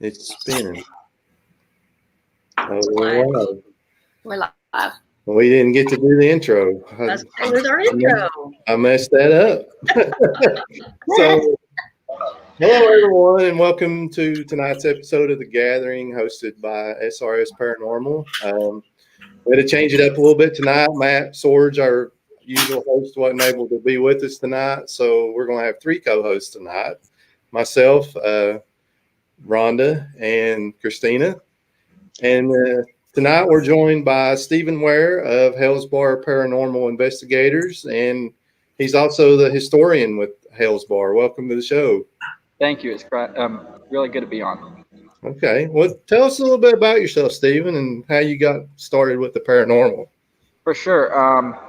It's spinning. Oh, Wow. wow. We're live. We didn't get to do the intro. That's with our intro. I messed that up. So, hello everyone, and welcome to tonight's episode of The Gathering, hosted by SRS Paranormal. We had to change it up a little bit tonight. Matt Sorge, our usual host, wasn't able to be with us tonight, so we're going to have three co-hosts tonight. Myself, Rhonda, and Christina. And tonight we're joined by Stephen Warr of Hales Bar Paranormal Investigators, and he's also the historian with Hales Bar. Welcome to the show. Thank you. It's really good to be on. Okay. Well, tell us a little bit about yourself, Stephen, and how you got started with the paranormal. For sure.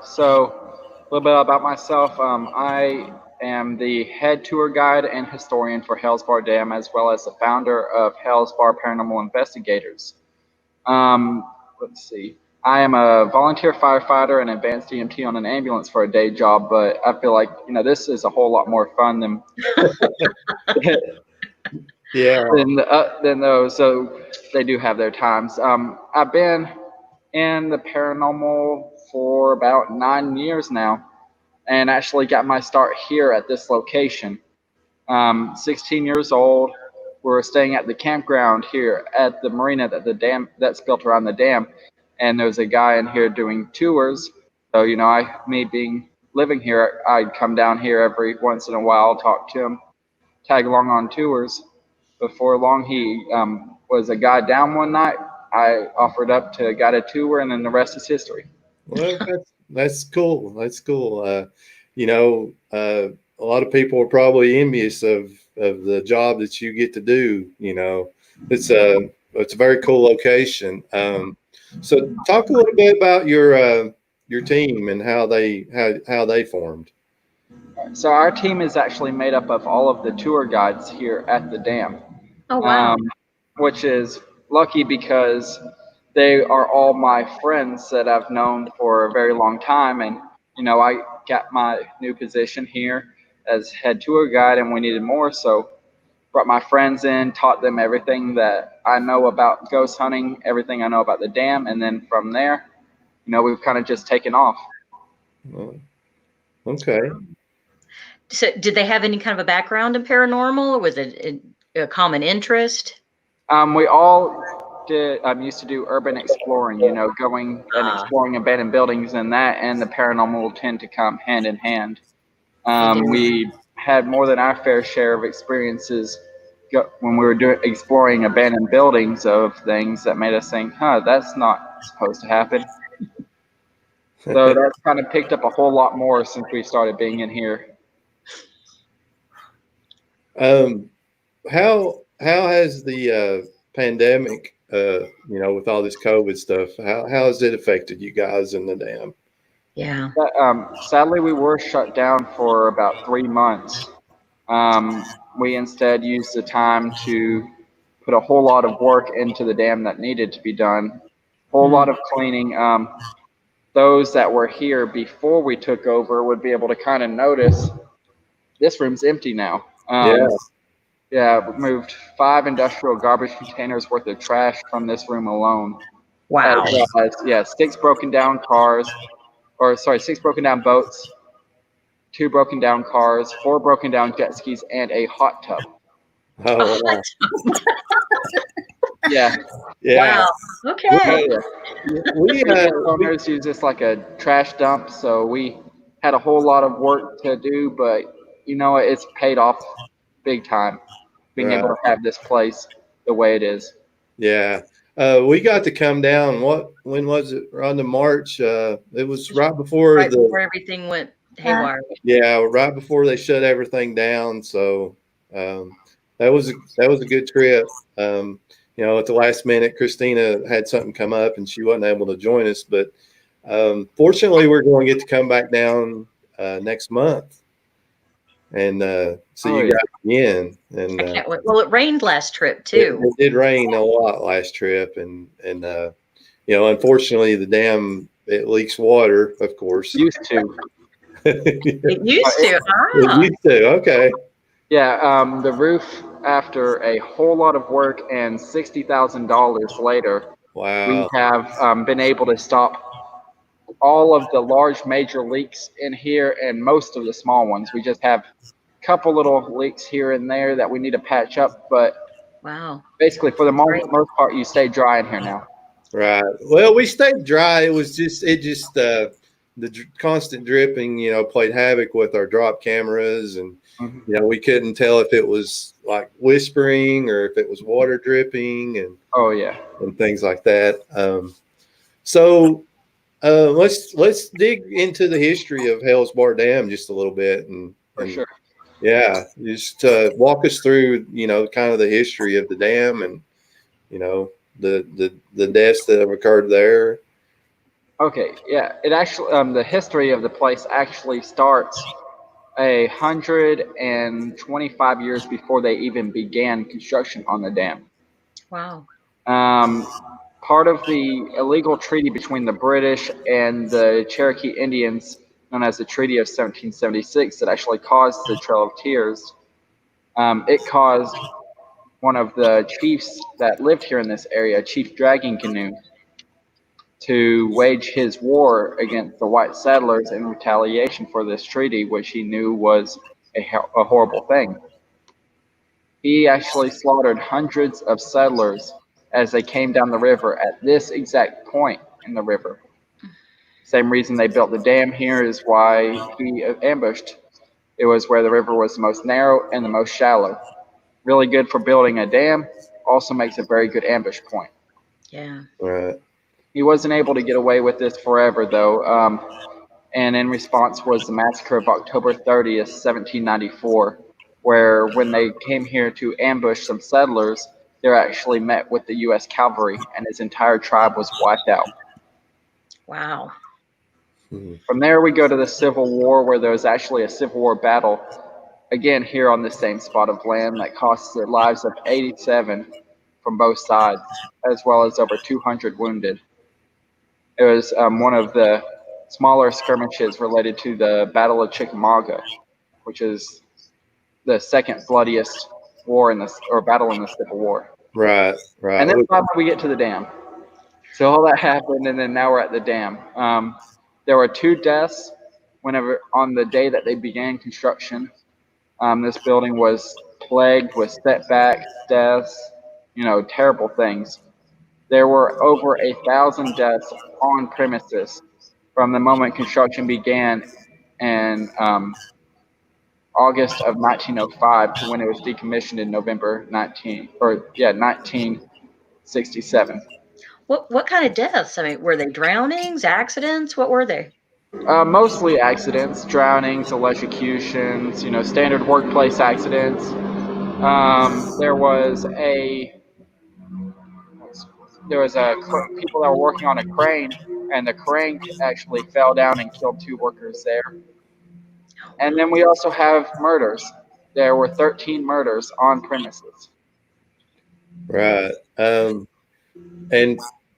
So a little bit about myself. I am the head tour guide and historian for Hales Bar Dam, as well as the founder of Hales Bar Paranormal Investigators. Let's see. I am a volunteer firefighter and advanced EMT on an ambulance for a day job, but I feel like, this is a whole lot more fun than than those. So they do have their times. I've been in the paranormal for about 9 years now, and actually got my start here at this location. 16 years old. We're staying at the campground here at the marina that's built around the dam, and there's a guy in here doing tours. So living here, I'd come down here every once in a while, talk to him, tag along on tours. Before long, he was a guide down one night. I offered up to guide a tour, and then the rest is history. Well, that's cool. That's cool. A lot of people are probably envious of the job that you get to do. It's a very cool location. So talk a little bit about your team and how they formed. So our team is actually made up of all of the tour guides here at the dam. Oh, wow. Which is lucky because they are all my friends that I've known for a very long time. And, I got my new position here as head tour guide, and we needed more. So brought my friends in, taught them everything that I know about ghost hunting, everything I know about the dam. And then from there, we've kind of just taken off. Okay. So did they have any kind of a background in paranormal, or was it a common interest? We all used to do urban exploring, going and exploring abandoned buildings, and the paranormal will tend to come hand in hand. We had more than our fair share of experiences when we were exploring abandoned buildings of things that made us think, that's not supposed to happen. So that's kind of picked up a whole lot more since we started being in here. How has the pandemic, with all this COVID stuff, how has it affected you guys in the dam? Yeah. Sadly, we were shut down for about 3 months. We instead used the time to put a whole lot of work into the dam that needed to be done. A whole lot of cleaning. Those that were here before we took over would be able to kind of notice this room's empty now. Yeah, we moved 5 industrial garbage containers worth of trash from this room alone. Wow. As 6 broken down boats, 2 broken down cars, 4 broken down jet skis, and a hot tub. Oh, wow. Yeah. Wow. Okay. We owners use this like a trash dump, so we had a whole lot of work to do, but it's paid off big time, being able to have this place the way it is. Yeah. We got to come down. When was it? Around the March. It was right before everything went haywire. Yeah, right before they shut everything down. So that was a good trip. At the last minute, Christina had something come up and she wasn't able to join us. But fortunately, we're going to get to come back down next month and see you guys again. And I can't wait. Well, it rained last trip too. It did rain a lot last trip, and unfortunately, the dam, it leaks water, of course. Used to. It used to. It used to. Okay. Yeah. The roof after a whole lot of work and $60,000 later, we Wow. have been able to stop all of the large major leaks in here and most of the small ones. We just have a couple little leaks here and there that we need to patch up, but Wow. basically for the Great. most part, you stay dry in here now. Right. Well, we stayed dry. The constant dripping, played havoc with our drop cameras, and Mhm. we couldn't tell if it was like whispering or if it was water dripping Oh yeah. and things like that. So let's dig into the history of Hales Bar Dam just a little bit, For and sure. yeah, just walk us through, kind of the history of the dam and the deaths that have occurred there. Okay, yeah. It actually the history of the place actually starts 125 years before they even began construction on the dam. Wow. Um, Part of the illegal treaty between the British and the Cherokee Indians, known as the Treaty of 1776, that actually caused the Trail of Tears. It caused one of the chiefs that lived here in this area, Chief Dragging Canoe, to wage his war against the white settlers in retaliation for this treaty, which he knew was a horrible thing. He actually slaughtered hundreds of settlers as they came down the river at this exact point in the river. Same reason they built the dam here is why he ambushed. It was where the river was the most narrow and the most shallow. Really good for building a dam, also makes a very good ambush point. Yeah. Right. He wasn't able to get away with this forever, though, and in response was the massacre of October 30th, 1794, where when they came here to ambush some settlers, they were actually met with the U.S. cavalry, and his entire tribe was wiped out. Wow. Hmm. From there, we go to the Civil War, where there was actually a Civil War battle, again here on the same spot of land, that cost the lives of 87 from both sides, as well as over 200 wounded. It was one of the smaller skirmishes related to the Battle of Chickamauga, which is the second bloodiest war in this or battle in the Civil War. Right. And Right. then finally we get to the dam. So all that happened, and then now we're at the dam. There were 2 deaths whenever on the day that they began construction. This building was plagued with setbacks, deaths, terrible things. There were over 1,000 deaths on premises from the moment construction began in August of 1905 to when it was decommissioned in November 1967. What kind of deaths? I mean, were they drownings, accidents? What were they? Mostly accidents, drownings, electrocutions, standard workplace accidents. There was people that were working on a crane, and the crane actually fell down and killed 2 workers there. And then we also have murders. There were 13 murders on premises. Right. And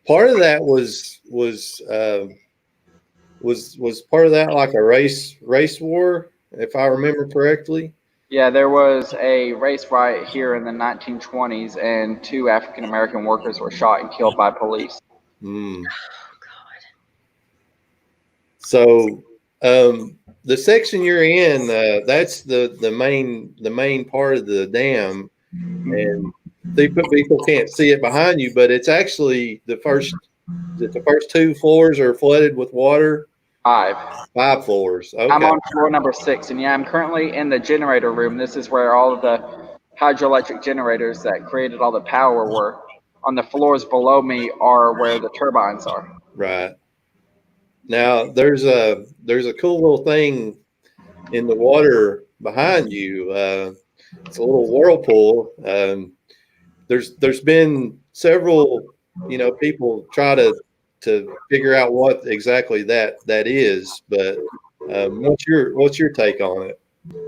part of that was part of that like a race war, if I remember correctly. Yeah, there was a race riot here in the 1920s, and 2 African American workers were shot and killed by police. Mm. Oh God. So the section you're in, that's the main part of the dam, and people can't see it behind you, but it's actually the first 2 floors are flooded with water. 5. 5 floors. I'm Okay. on floor number 6, and yeah, I'm currently in the generator room. This is where all of the hydroelectric generators that created all the power were. On the floors below me are where the turbines are. Right. Now there's a cool little thing in the water behind you. It's a little whirlpool. There's been several people try to figure out what exactly that is, but what's your take on it?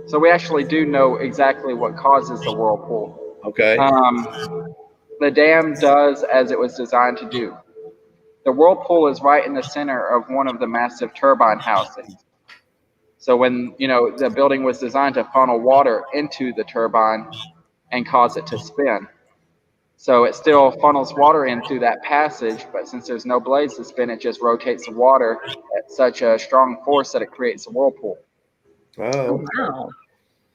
So we actually do know exactly what causes the whirlpool. Okay. The dam does as it was designed to do. The whirlpool is right in the center of one of the massive turbine housings. So when the building was designed to funnel water into the turbine, and cause it to spin. So it still funnels water in through that passage, but since there's no blades to spin, it just rotates the water at such a strong force that it creates a whirlpool. Oh, Oh, wow.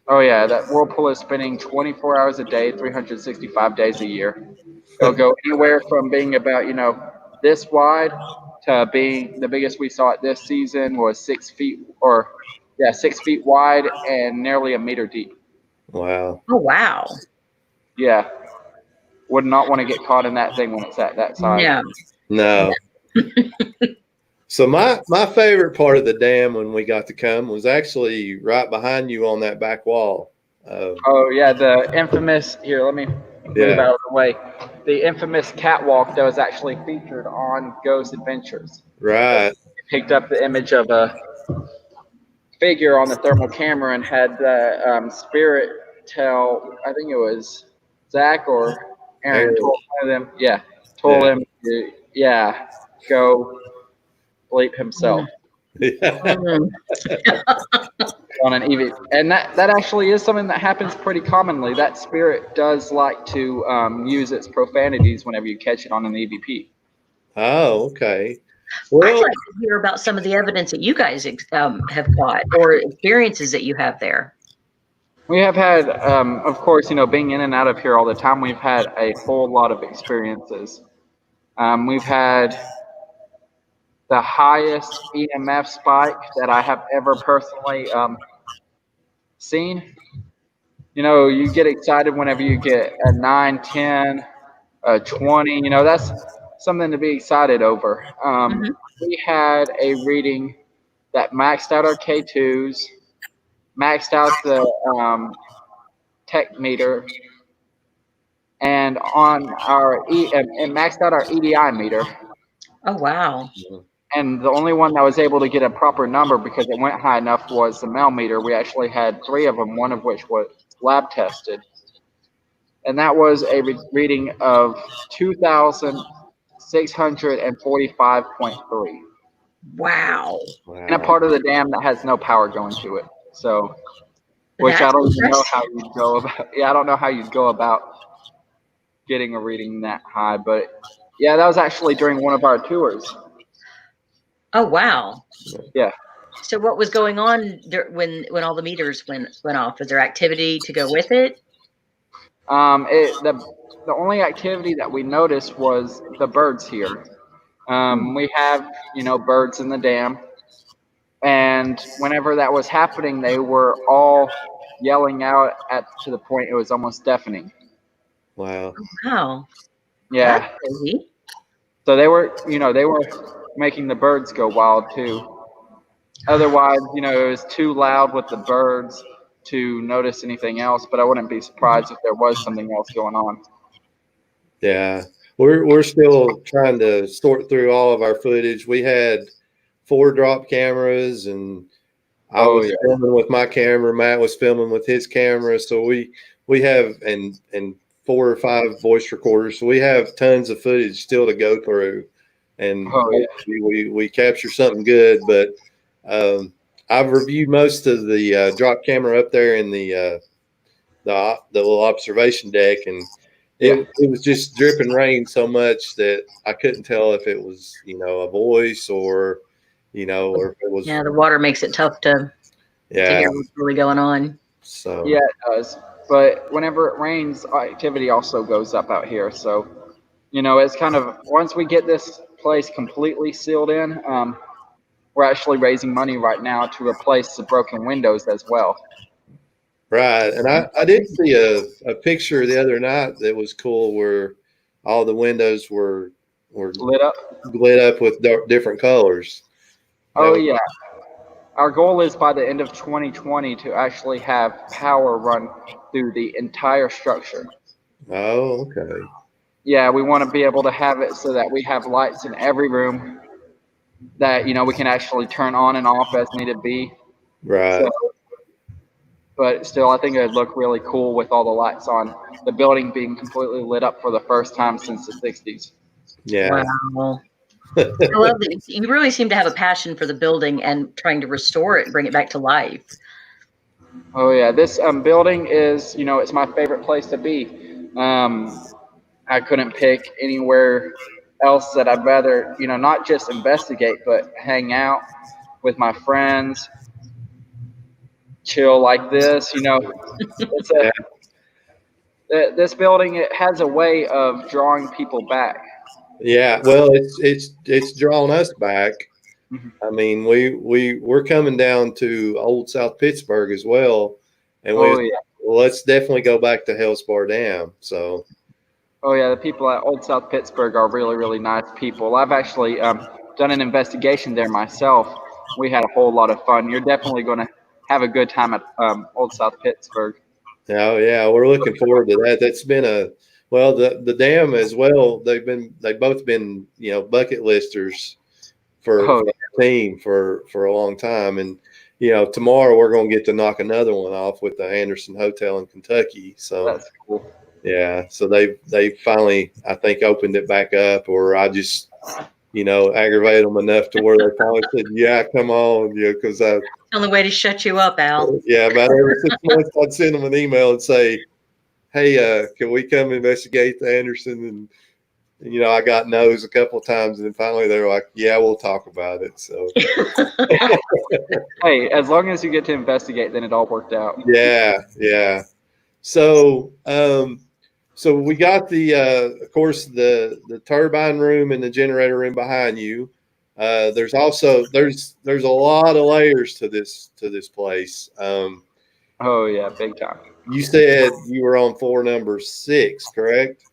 Oh yeah, that whirlpool is spinning 24 hours a day, 365 days a year. It'll go anywhere from being about, this wide to being the biggest we saw it this season was 6 feet 6 feet wide and nearly a meter deep. wow. Oh, wow. Yeah. Would not want to get caught in that thing when it's at that size. No. No. So my favorite part of the dam when we got to come was actually right behind you on that back wall. Oh yeah, the infamous let me move out of the way. The infamous catwalk that was actually featured on Ghost Adventures. Right. Picked up the image of a figure on the thermal camera and had the spirit tell, I think it was Zach or Aaron, told one of them, told him to, go bleep himself Yeah. Mm. on an EV. And that actually is something that happens pretty commonly. That spirit does like to use its profanities whenever you catch it on an EVP. Oh, okay. I'd Well, like to hear about some of the evidence that you guys have caught or experiences that you have there. We have had, of course, being in and out of here all the time, we've had a whole lot of experiences. We've had the highest EMF spike that I have ever personally seen. You get excited whenever you get a 9, 10, a 20. That's something to be excited over. We had a reading that maxed out our K2s, maxed out the tech meter, and on our and maxed out our EDI meter. Oh, wow. And the only one that was able to get a proper number because it went high enough was the mail meter. We actually had 3 of them, one of which was lab tested. And that was a reading of 2,645.3. Wow. In a part of the dam that has no power going to it. So, which That's I don't even know impressive. how you'd go about. Yeah, I don't know how you'd go about getting a reading that high. But yeah, that was actually during one of our tours. Oh, wow. Yeah. So what was going on when all the meters went off? Was there activity to go with it? The only activity that we noticed was the birds here. We have, birds in the dam. And whenever that was happening, they were all yelling out to the point it was almost deafening. wow. Wow. Yeah. That's crazy. So they were making the birds go wild too. Otherwise, it was too loud with the birds to notice anything else, but I wouldn't be surprised if there was something else going on. Yeah. We're still trying to sort through all of our footage. We had 4 drop cameras, and I was filming with my camera. Matt was filming with his camera. So we have and 4 or 5 voice recorders. So we have tons of footage still to go through, and we capture something good. But I've reviewed most of the drop camera up there in the little observation deck, and it was just dripping rain so much that I couldn't tell if it was a voice or or if it was. Yeah, the water makes it tough to hear what's really going on. So yeah, it does. But whenever it rains, activity also goes up out here. So it's kind of, once we get this place completely sealed in, we're actually raising money right now to replace the broken windows as well. Right. And I did see a picture the other night that was cool where all the windows were lit up with different colors. Yeah. Our goal is by the end of 2020 to actually have power run through the entire structure. Oh, okay. Yeah, we want to be able to have it so that we have lights in every room that, we can actually turn on and off as needed be. Right. But still, I think it would look really cool with all the lights on, the building being completely lit up for the first time since the 60s. Yeah. Wow. I love that. You really seem to have a passion for the building and trying to restore it and bring it back to life. Oh yeah, this building is, it's my favorite place to be. I couldn't pick anywhere else that I'd rather, not just investigate, but hang out with my friends, chill like this. It's Yeah. this building, it has a way of drawing people back. Yeah, well, it's drawn us back. Mhm. I mean, we're coming down to Old South Pittsburgh as well, and Oh yeah, well, let's definitely go back to Hales Bar Dam. So oh yeah. The people at Old South Pittsburgh are really, really nice people. I've actually done an investigation there myself. We had a whole lot of fun. You're definitely going to have a good time at Old South Pittsburgh. oh yeah, we're looking forward to that. That's been the dam as well. They've both been bucket listers for Oh, our team for a long time, and tomorrow we're going to get to knock another one off with the Anderson Hotel in Kentucky. So that's cool. yeah, so they finally, I think, opened it back up, or I just aggravated them enough to where they finally said, "Yeah, come on," because Only way to shut you up, Al. yeah, about every 6 months I'd send them an email and say, "Hey, can we come investigate the Anderson?" And I got no's a couple of times, and then finally they were like, "Yeah, we'll talk about it." So Hey, as long as you get to investigate, then it all worked out. yeah. So so we got of course, the turbine room and the generator room behind you. There's also there's a lot of layers to this place. Oh yeah, big time. You said you were on floor number 6, correct?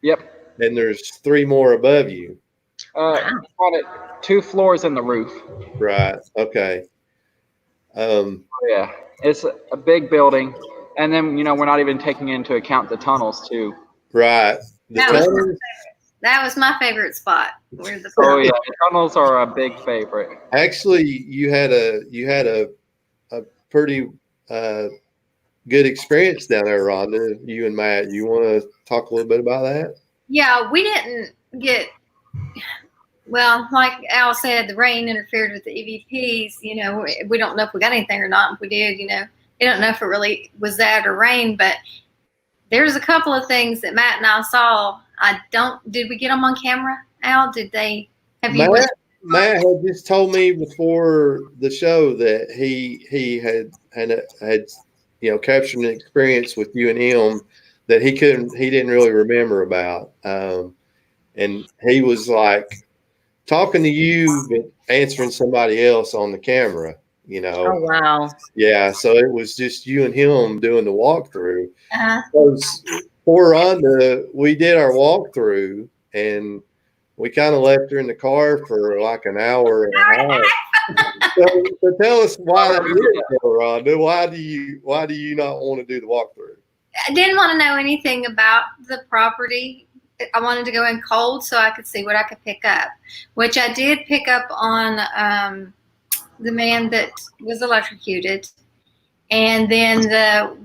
Yep. And there's 3 more above you. On it, 2 floors in the roof. Right. Okay. Yeah, it's a big building, and then we're not even taking into account the tunnels too. Right. The That was my favorite spot. Where the Oh yeah, the tunnels are a big favorite. Actually, you had a pretty good experience down there, Rhonda. You and Matt. You want to talk a little bit about that? Yeah, we didn't get, well, like Al said, the rain interfered with the EVPs. We don't know if we got anything or not. If we did, we don't know if it really was that or rain, but there's a couple of things that Matt and I saw. Did we get them on camera, Al? Have you? Matt had just told me before the show that he had captured an experience with you and him that he didn't really remember about. And he was like talking to you, but answering somebody else on the camera, Oh, wow. Yeah. So it was just you and him doing the walkthrough. Uh-huh. For Rhonda, we did our walkthrough and we kind of left her in the car for like an hour and a half. So tell us why that is, Rhonda. Why do you not want to do the walkthrough? I didn't want to know anything about the property. I wanted to go in cold so I could see what I could pick up, which I did pick up on the man that was electrocuted. And then there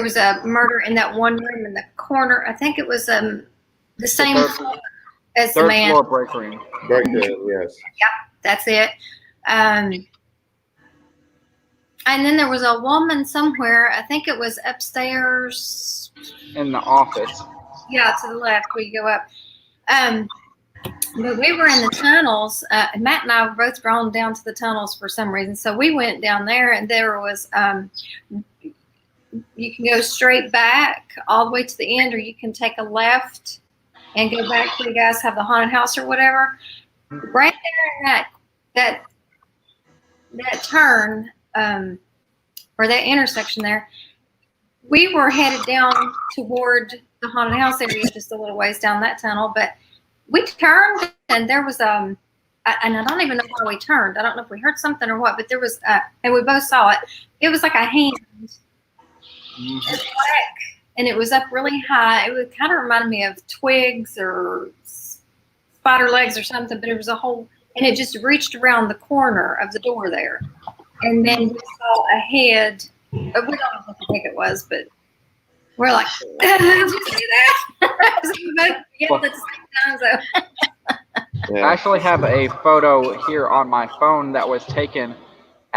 was a murder in that one room in the corner. I think it was the same as the man. Third floor break room. Break room, yes. Yep, that's it. And then there was a woman somewhere. I think it was upstairs. In the office. Yeah, to the left where you go up. But we were in the tunnels. Matt and I were both drawn down to the tunnels for some reason. So we went down there, and there was you can go straight back all the way to the end, or you can take a left and go back where you guys have the haunted house or whatever. Right there in that turn, or that intersection there, we were headed down toward the haunted house area, just a little ways down that tunnel. But we turned, and there was and I don't even know why we turned. I don't know if we heard something or what, but there was, and we both saw it. It was like a hand. And it was up really high. It would kind of remind me of twigs or spider legs or something, but it was a whole, and it just reached around the corner of the door there. And then we saw a head. We don't know what the heck it was, but we're like, did you see that? So we both yelled at the same time. So. I actually have a photo here on my phone that was taken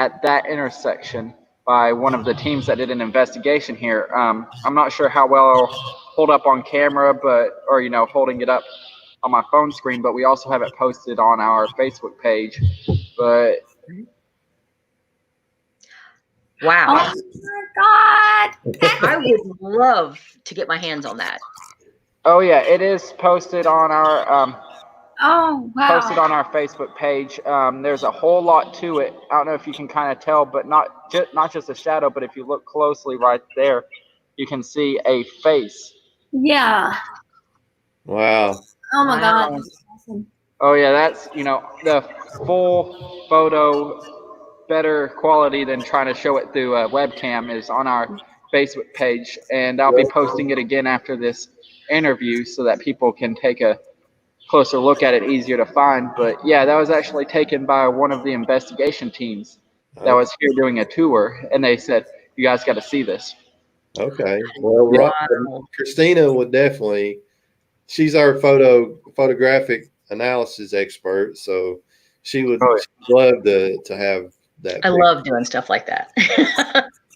at that intersection by one of the teams that did an investigation here. I'm not sure how well I'll hold up on camera, or holding it up on my phone screen, but we also have it posted on our Facebook page. But Wow. Oh my God. I would love to get my hands on that. oh yeah, it is posted on our Oh, posted wow. on our Facebook page. There's a whole lot to it. I don't know if you can kind of tell, but not just a shadow, but if you look closely right there, you can see a face. Yeah. Wow. Oh my God. Um, That's awesome. oh yeah, that's the full photo, better quality than trying to show it through a webcam, is on our Facebook page, and I'll be posting it again after this interview so that people can take a closer look at it, easier to find. But yeah, that was actually taken by one of the investigation teams that was here doing a tour, and they said, "You guys got to see this." Okay. Well, Wow. Christina would definitely. She's our photographic analysis expert, so she'd love to have that. I love doing stuff like that.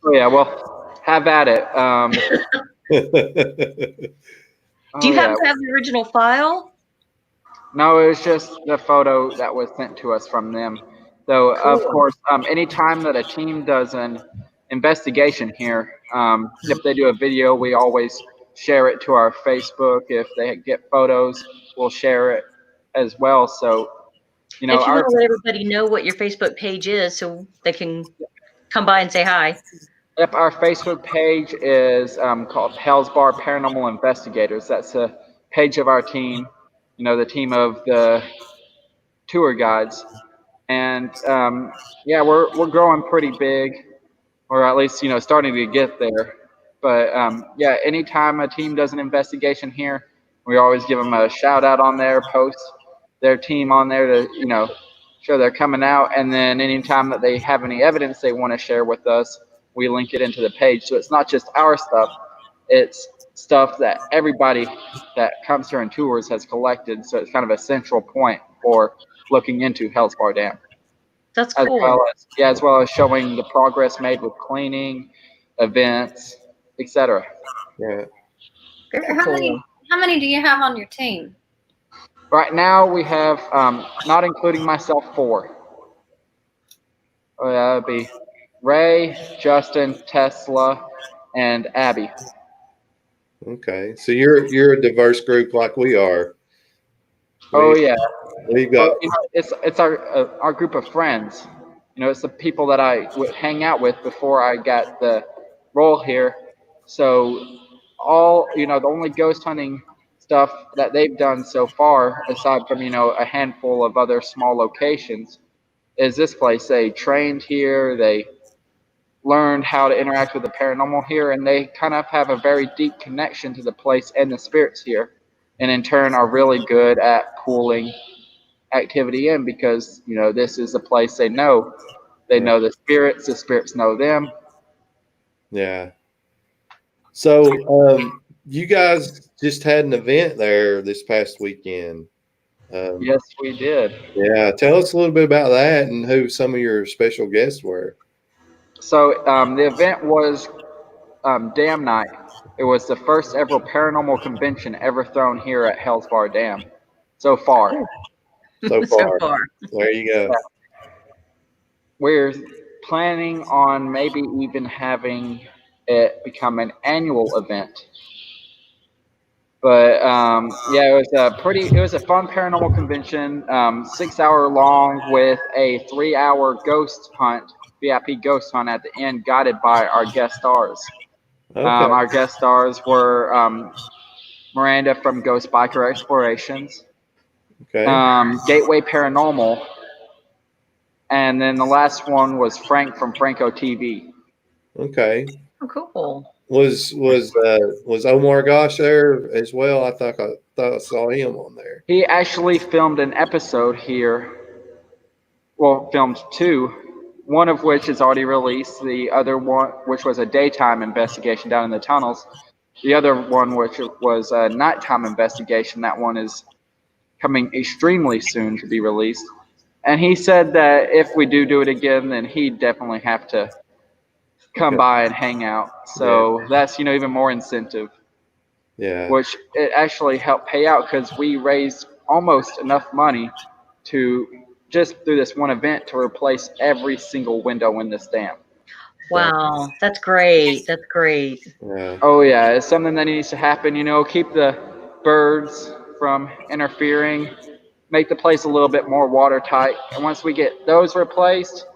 Oh yeah, well, have at it. Do you happen to have the original file? No, it was just the photo that was sent to us from them. Though, Cool. of course, anytime that a team does an investigation here, if they do a video, we always share it to our Facebook. If they get photos, we'll share it as well. So, If you want to let everybody know what your Facebook page is so they can come by and say hi. Yep, our Facebook page is called Hales Bar Paranormal Investigators. That's a page of our team, the team of the tour guides. And yeah, we're growing pretty big, or at least starting to get there. But yeah, anytime a team does an investigation here, we always give them a shout out on there, post their team on there to show they're coming out. And then anytime that they have any evidence they want to share with us, we link it into the page. So it's not just our stuff; it's stuff that everybody that comes here and tours has collected. So it's kind of a central point for looking into Hales Bar Dam. That's cool. As well as showing the progress made with cleaning, events, etc. Yeah. Very How cool. many do you have on your team? Right now we have, not including myself, 4. Oh, yeah, that would be Ray, Justin, Tesla, and Abby. Okay. So you're a diverse group like we are. Yeah. We've got. It's our group of friends. It's the people that I would hang out with before I got the role here. So the only ghost hunting stuff that they've done so far, aside from a handful of other small locations, is this place. They trained here. They learned how to interact with the paranormal here, and they kind of have a very deep connection to the place and the spirits here, and in turn are really good at pulling activity in, because this is a place they know. They know the spirits know them. Yeah. So you guys just had an event there this past weekend. Yes, we did. Yeah. Tell us a little bit about that and who some of your special guests were. So the event was Dam Night. It was the first ever paranormal convention ever thrown here at Hales Bar Dam so far. So far. There you go. We're planning on maybe even having it become an annual event. But yeah, it was a fun paranormal convention, 6-hour long, with a 3-hour ghost hunt, VIP ghost hunt at the end, guided by our guest stars. Okay. Our guest stars were Miranda from Ghost Biker Explorations, Okay. Gateway Paranormal, and then the last one was Frank from Franco TV. Okay. Oh, cool. Was Omar Gosh there as well? I thought I saw him on there. He actually filmed an episode here. Well, filmed 2, one of which is already released. The other one, which was a daytime investigation down in the tunnels. The other one, which was a nighttime investigation, that one is coming extremely soon to be released. And he said that if we do it again, then he'd definitely have to come by and hang out. So that's, even more incentive, Yeah. which it actually helped pay out because we raised almost enough money to just through this one event to replace every single window in this dam. Wow, that's great. That's great. Yeah. Oh yeah, it's something that needs to happen. Keep the birds from interfering, make the place a little bit more watertight. And once we get those replaced,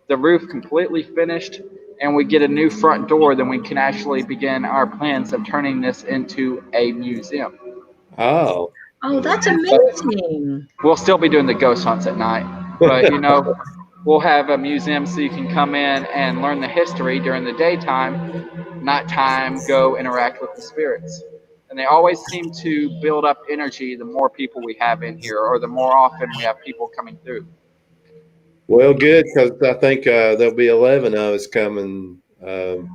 the roof completely finished, and we get a new front door, then we can actually begin our plans of turning this into a museum. Oh. Oh, that's amazing. We'll still be doing the ghost hunts at night, but we'll have a museum so you can come in and learn the history during the daytime. Nighttime, go interact with the spirits. And they always seem to build up energy the more people we have in here, or the more often we have people coming through. Well, good, because I think there'll be 11 of us coming, when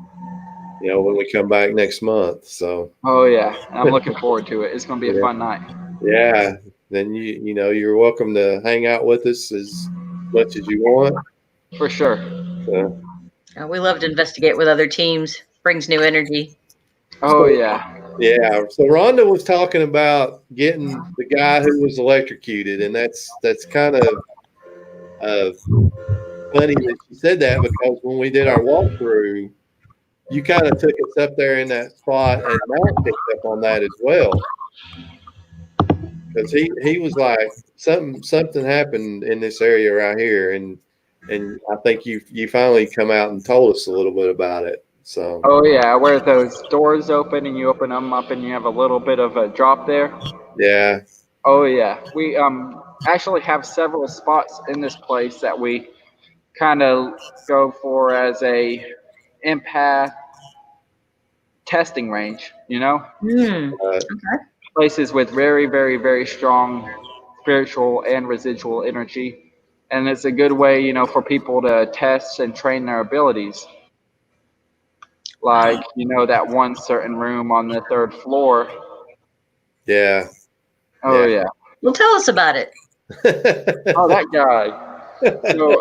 we come back next month. So. Oh yeah, I'm looking forward to it. It's going to be a fun night. Yeah. Then you're welcome to hang out with us as much as you want. For sure. So. We love to investigate with other teams. Brings new energy. Oh yeah. Yeah. So Rhonda was talking about getting the guy who was electrocuted, and that's kind of funny that she said that, because when we did our walkthrough, you kind of took us up there in that spot, and Matt picked up on that as well, because he was like, something happened in this area right here, and I think you finally come out and told us a little bit about it. So. Oh yeah, where those doors open and you open them up and you have a little bit of a drop there. Yeah. Oh yeah, we actually have several spots in this place that we kind of go for as a empath testing range. Okay. Places with very, very, very strong spiritual and residual energy, and it's a good way, for people to test and train their abilities. Like, that one certain room on the 3rd floor. Yeah. Oh yeah. Well, tell us about it. Oh, that guy. So,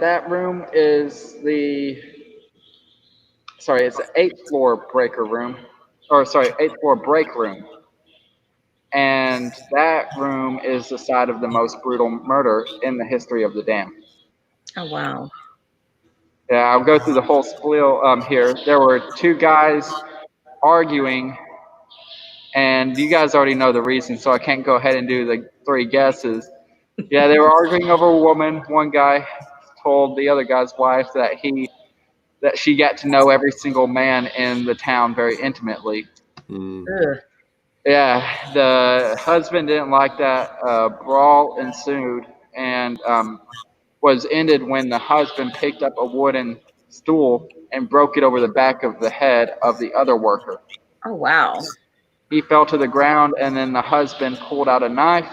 that room is it's the 8th floor breaker room, 8th floor break room. And that room is the site of the most brutal murder in the history of the dam. Oh, wow. Yeah, I'll go through the whole spiel here. There were 2 guys arguing, and you guys already know the reason, so I can't go ahead and do the 3 guesses. Yeah, they were arguing over a woman. One guy told the other guy's wife that she got to know every single man in the town very intimately. Yeah, the husband didn't like that. Brawl ensued and was ended when the husband picked up a wooden stool and broke it over the back of the head of the other worker. Oh, wow. He fell to the ground, and then the husband pulled out a knife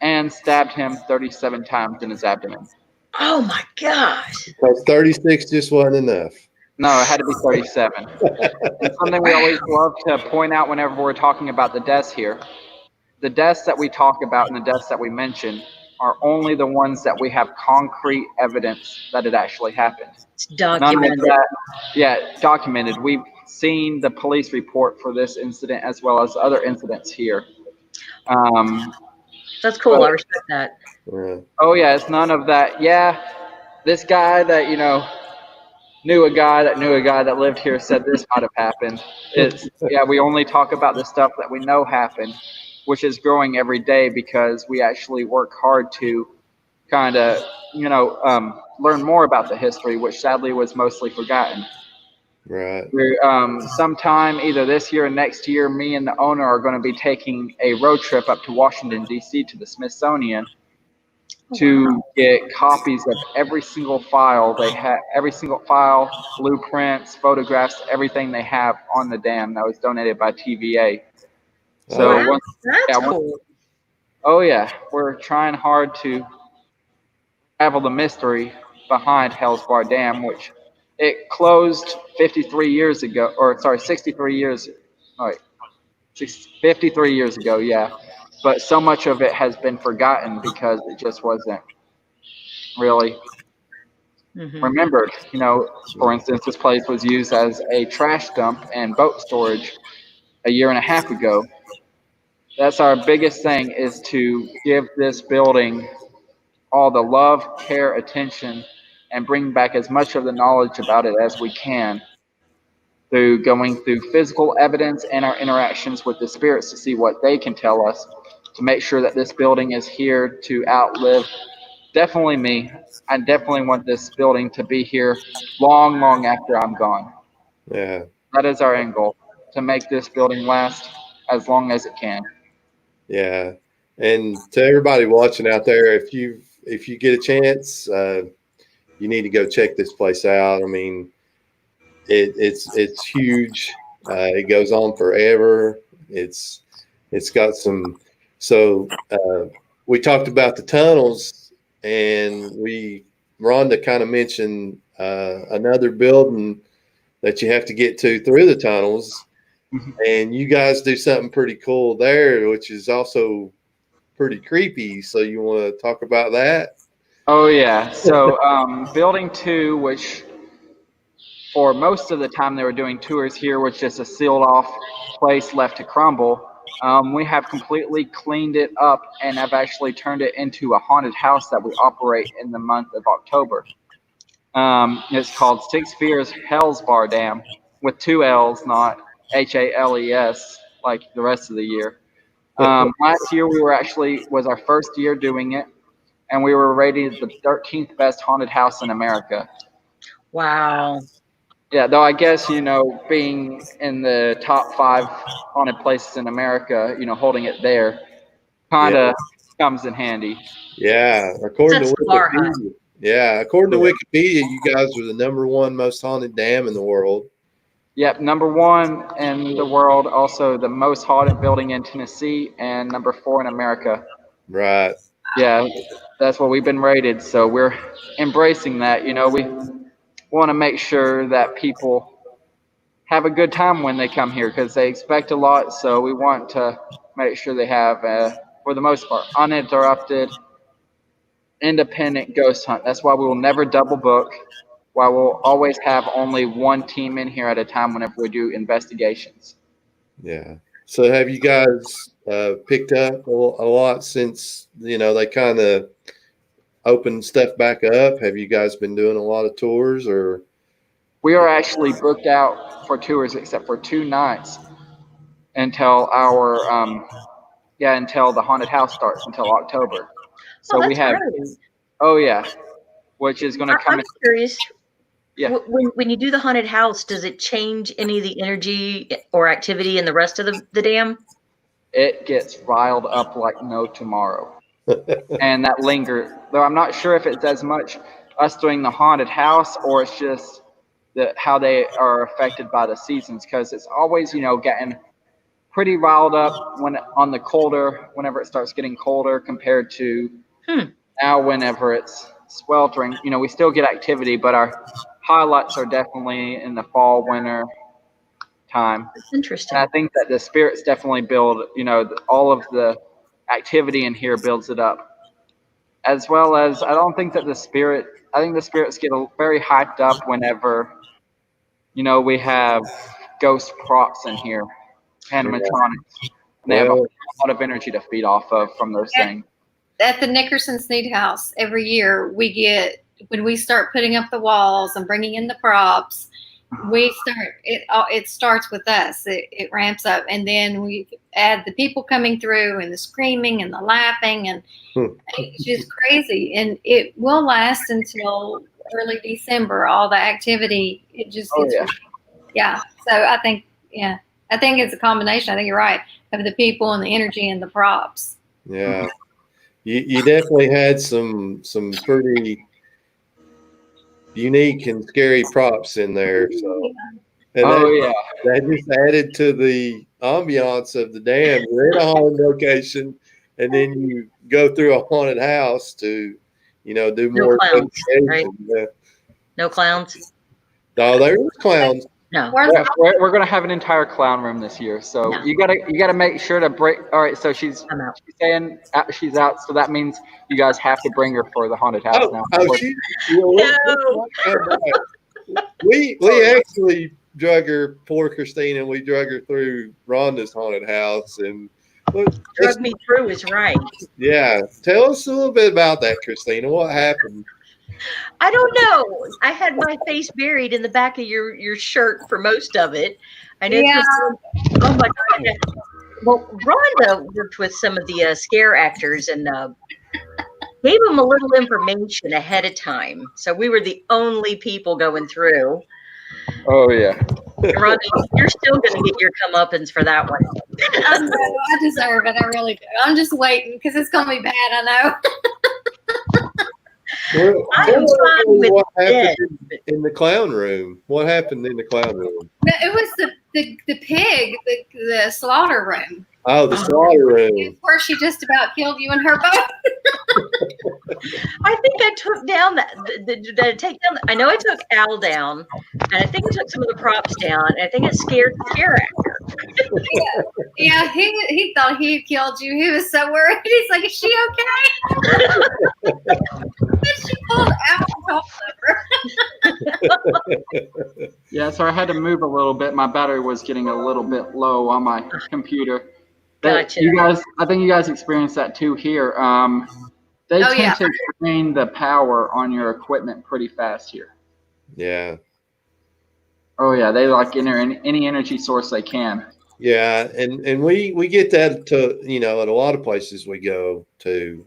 and stabbed him 37 times in his abdomen. Oh my gosh. Because 36 just wasn't enough. No, it had to be 37. And something we always love to point out whenever we're talking about the deaths here, the deaths that we talk about and the deaths that we mention are only the ones that we have concrete evidence that it actually happened. It's documented. None of that, documented. We've seen the police report for this incident as well as other incidents here. That's cool. I respect that. Yeah. Oh yeah, it's none of that. Yeah, this guy that knew a guy that lived here said this might have happened. We only talk about the stuff that we know happened, which is growing every day because we actually work hard to kind of learn more about the history, which sadly was mostly forgotten. Right. Sometime either this year or next year, me and the owner are going to be taking a road trip up to Washington, D.C. to the Smithsonian to get copies of every single file they have, every single file, blueprints, photographs, everything they have on the dam that was donated by TVA. So that's cool. Oh yeah, we're trying hard to unravel the mystery behind Hales Bar Dam, which it closed 53 years ago, 63 years. 53 years ago, yeah. but so much of it has been forgotten because it just wasn't really remembered. For instance, this place was used as a trash dump and boat storage a year and a half ago. That's our biggest thing, is to give this building all the love, care, attention, and bring back as much of the knowledge about it as we can through going through physical evidence and our interactions with the spirits to see what they can tell us, to make sure that this building is here to outlive definitely me. I definitely want this building to be here long, long after I'm gone. Yeah. That is our end goal, to make this building last as long as it can. Yeah. And to everybody watching out there, if you get a chance, you need to go check this place out. I mean, it's huge. It goes on forever. It's got some. So we talked about the tunnels, and Rhonda kind of mentioned another building that you have to get to through the tunnels, and you guys do something pretty cool there, which is also pretty creepy. So you want to talk about that? Oh yeah. So building 2, which for most of the time they were doing tours here, was just a sealed off place left to crumble. We have completely cleaned it up and have actually turned it into a haunted house that we operate in the month of October. It's called Six Fears Hales Bar Dam, with 2 L's, not HALES like the rest of the year. Last year was our first year doing it, and we were rated the 13th best haunted house in America. Wow. Yeah, though I guess, being in the top 5 haunted places in America, holding it there kind of comes in handy. Yeah. According Sets to the bar high. Wikipedia. Yeah. According to Wikipedia, you guys are the #1 most haunted dam in the world. Yep, #1 in the world, also the most haunted building in Tennessee, and #4 in America. Right. Yeah, that's what we've been rated, so we're embracing that. We want to make sure that people have a good time when they come here, because they expect a lot, so we want to make sure they have, for the most part, uninterrupted, independent ghost hunt. That's why we will never double book, why we'll always have only one team in here at a time whenever we do investigations. Yeah. So have you guys picked up a lot since, they kind of opened stuff back up? Have you guys been doing a lot of tours, or? We are actually booked out for tours except for 2 nights until until the haunted house starts, until October. So Oh, we that's have, great. which is going to come I'm in. curious. Yeah. When you do the haunted house, does it change any of the energy or activity in the rest of the dam? It gets riled up like no tomorrow. And that lingers, though I'm not sure if it's as much us doing the haunted house, or it's just how they are affected by the seasons, because it's always, getting pretty riled up whenever it starts getting colder compared to now whenever it's sweltering. We still get activity, but our highlights are definitely in the fall, winter time. That's interesting. And I think that the spirits definitely build, all of the activity in here builds it up. As well as, I think the spirits get very hyped up whenever, we have ghost props in here, animatronics. And they have a lot of energy to feed off of from those things. At the Nickerson Sneed House, every year when we start putting up the walls and bringing in the props, it starts with us. It ramps up, and then we add the people coming through and the screaming and the laughing, and it's just crazy. And it will last until early December. All the activity, it just gets So I think it's a combination. I think you're right, of the people and the energy and the props. Yeah. You definitely had some pretty unique and scary props in there. So, and that just added to the ambiance of the dam. You're in a haunted location, and then you go through a haunted house to, do more. No clowns, right? No clowns. No, there was clowns. No. Where's We're gonna have an entire clown room this year, so No. you gotta make sure to break. All right, so she's I'm out. saying she's out, so that means you guys have to bring her for the haunted house now. We actually drug her, poor Christina. We drug her through Rhonda's haunted house, and Drug me through is right. yeah. Tell us a little bit about that, Christina. What happened? I don't know. I had my face buried in the back of your shirt for most of it. I know. Yeah. Oh my God. Well, Rhonda worked with some of the scare actors and gave them a little information ahead of time. So we were the only people going through. Oh yeah. Rhonda, you're still going to get your comeuppance for that one. I know, I deserve it. I really do. I'm just waiting because it's going to be bad. I know. Well, I'm tell us fine with what happened this. in the clown room. What happened in the clown room? No, it was the pig, the slaughter room. Oh, the slaughter room. Where she just about killed you and her both. I think I took down I know I took Al down, and I think I took some of the props down, and I think it scared the scare actor. Yeah, he thought he had killed you. He was so worried. He's like, "Is she okay?" And she pulled out and told her. Yeah, so I had to move a little bit. My battery was getting a little bit low on my computer. Gotcha. I think you guys experienced that too here. They tend to drain the power on your equipment pretty fast here. Yeah. Oh yeah, they like enter any energy source they can. Yeah, and we get that to at a lot of places we go to,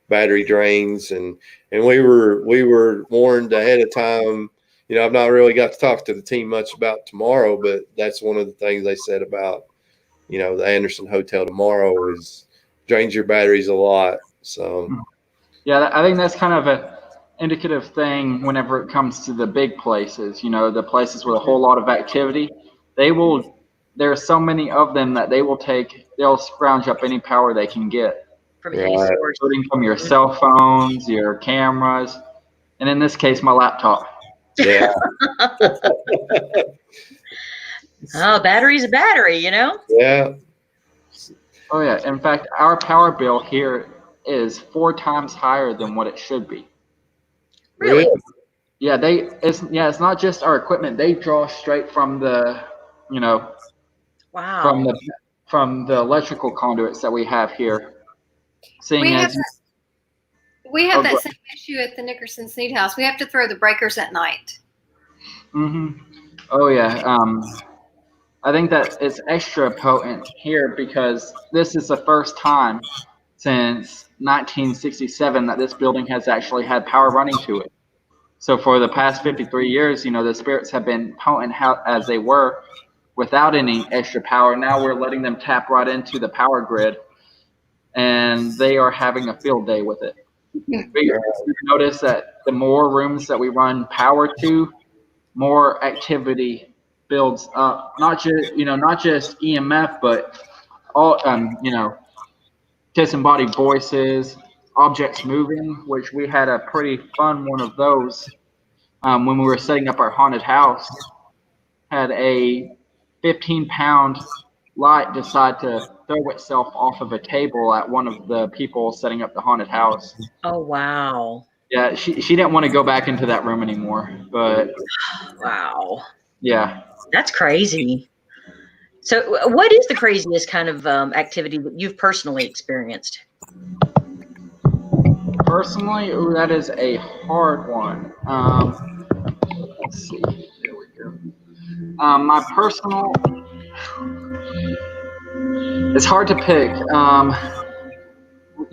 battery drains, and we were warned ahead of time. I've not really got to talk to the team much about tomorrow, but that's one of the things they said about the Anderson Hotel tomorrow is drains your batteries a lot. So yeah, I think that's kind of a indicative thing whenever it comes to the big places. The places with a whole lot of activity, there are so many of them that they'll scrounge up any power they can get from any source, including from your cell phones, your cameras, and in this case, my laptop. Yeah. Oh, battery's a battery, Yeah. Oh yeah. In fact, our power bill here is 4 times higher than what it should be. Really? Yeah, it's not just our equipment. They draw straight from the, wow, from the electrical conduits that we have here. We have that same issue at the Nickerson Sneed House. We have to throw the breakers at night. Mm-hmm. Oh yeah. I think that it's extra potent here because this is the first time since 1967 that this building has actually had power running to it. So for the past 53 years, the spirits have been potent as they were without any extra power. Now we're letting them tap right into the power grid, and they are having a field day with it. We notice that the more rooms that we run power to, more activity builds up. Not just EMF, but all disembodied voices, objects moving, which we had a pretty fun one of those when we were setting up our haunted house. Had a 15-pound light decide to throw itself off of a table at one of the people setting up the haunted house. Oh wow. Yeah, she didn't want to go back into that room anymore, but wow. Yeah. That's crazy. So what is the craziest kind of activity that you've personally experienced? Personally, that is a hard one. Let's see. There we go. My personal, it's hard to pick.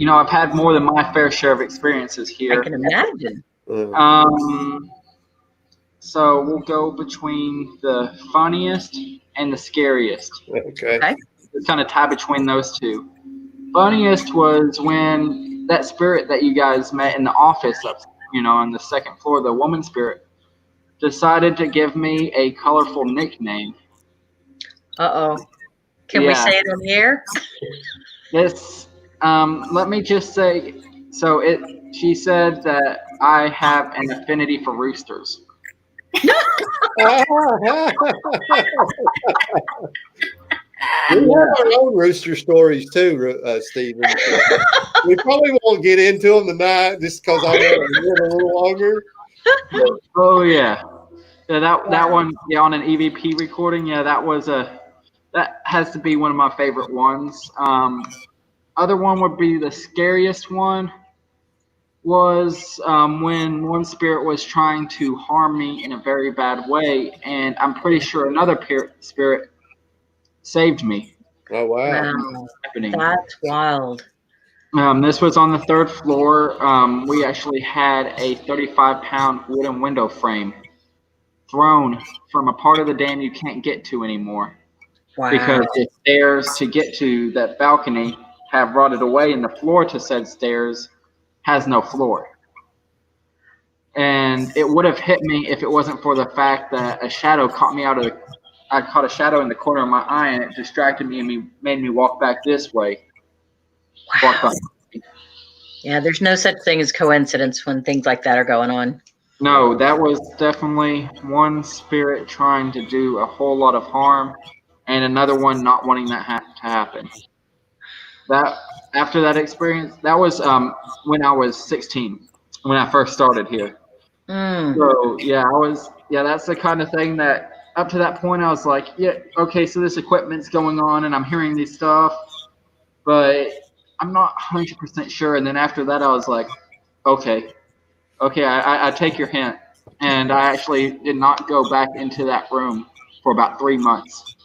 I've had more than my fair share of experiences here. I can imagine. So we'll go between the funniest and the scariest. Okay. It's kind of tied between those two. Funniest was when that spirit that you guys met in the office up, on the second floor, the woman spirit, decided to give me a colorful nickname. Uh-oh. Can we say it on the air? This, let me just say, she said that I have an affinity for roosters. We have our own rooster stories too, Stephen. We probably won't get into them tonight just because I want to live a little longer. Oh yeah, that one, yeah, on an EVP recording, yeah, that has to be one of my favorite ones. Other one would be the scariest one was when one spirit was trying to harm me in a very bad way, and I'm pretty sure another spirit saved me. Oh wow! Wow, that's wild. This was on the third floor. We actually had a 35-pound wooden window frame thrown from a part of the dam you can't get to anymore because Wow. the stairs to get to that balcony have rotted away, and the floor to said stairs has no floor. And it would have hit me if it wasn't for the fact that a shadow caught me out of the. I caught a shadow in the corner of my eye, and it distracted me and made me walk back this way. Walk Wow. back. Yeah, there's no such thing as coincidence when things like that are going on. No, that was definitely one spirit trying to do a whole lot of harm, and another one not wanting that to happen. That after that experience, that was when I was 16, when I first started here. So yeah, that's the kind of thing that up to that point I was like, yeah, okay, so this equipment's going on and I'm hearing these stuff, but I'm not 100% sure. And then after that, I was like, okay, I take your hint. And I actually did not go back into that room for about 3 months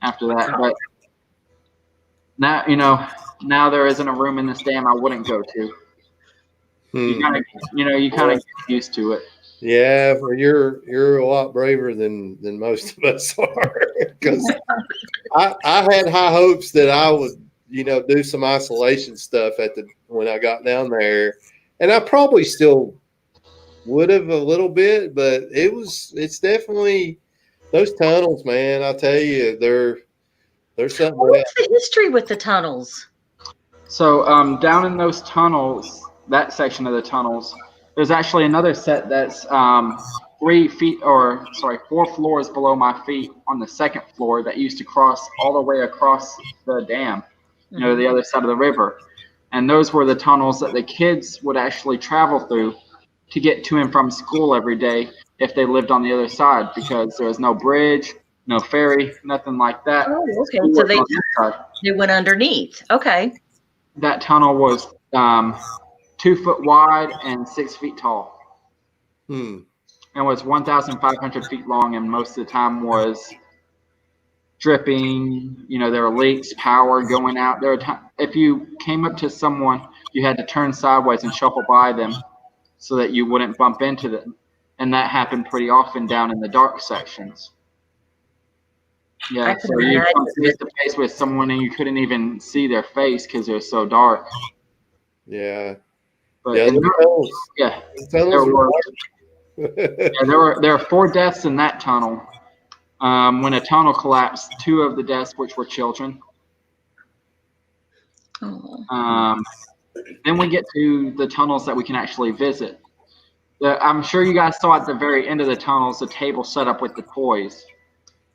after that. But now there isn't a room in this dam I wouldn't go to. You kind of get used to it. Yeah, well, you're a lot braver than most of us are. Because I had high hopes that I would, do some isolation stuff when I got down there, and I probably still would have a little bit, but it's definitely those tunnels, man. I'll tell you, there's something. What's the history with the tunnels? So down in those tunnels, that section of the tunnels, there's actually another set that's 4 floors below my feet on the second floor that used to cross all the way across the dam, the other side of the river. And those were the tunnels that the kids would actually travel through to get to and from school every day if they lived on the other side, because there was no bridge, no ferry, nothing like that. Oh, okay. So they went underneath. Okay. That tunnel was 2 foot wide and 6 feet tall. And was 1,500 feet long, and most of the time was dripping. There were leaks, power going out. If you came up to someone, you had to turn sideways and shuffle by them so that you wouldn't bump into them. And that happened pretty often down in the dark sections. Yeah, so you come face to face with someone and you couldn't even see their face because it was so dark. Yeah. But there were 4 deaths in that tunnel. When a tunnel collapsed, 2 of the deaths, which were children. Then we get to the tunnels that we can actually visit. I'm sure you guys saw at the very end of the tunnels the table set up with the toys.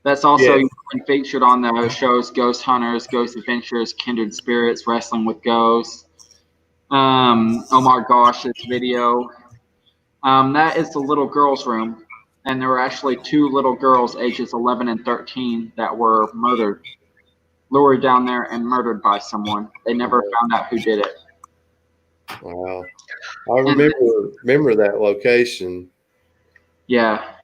That's also been featured on the shows Ghost Hunters, Ghost Adventures, Kindred Spirits, Wrestling with Ghosts. Omar Gosh's video. That is the little girls' room. And there were actually 2 little girls, ages 11 and 13, that were murdered. Lured down there and murdered by someone. They never found out who did it. Wow. I remember that location. Yeah.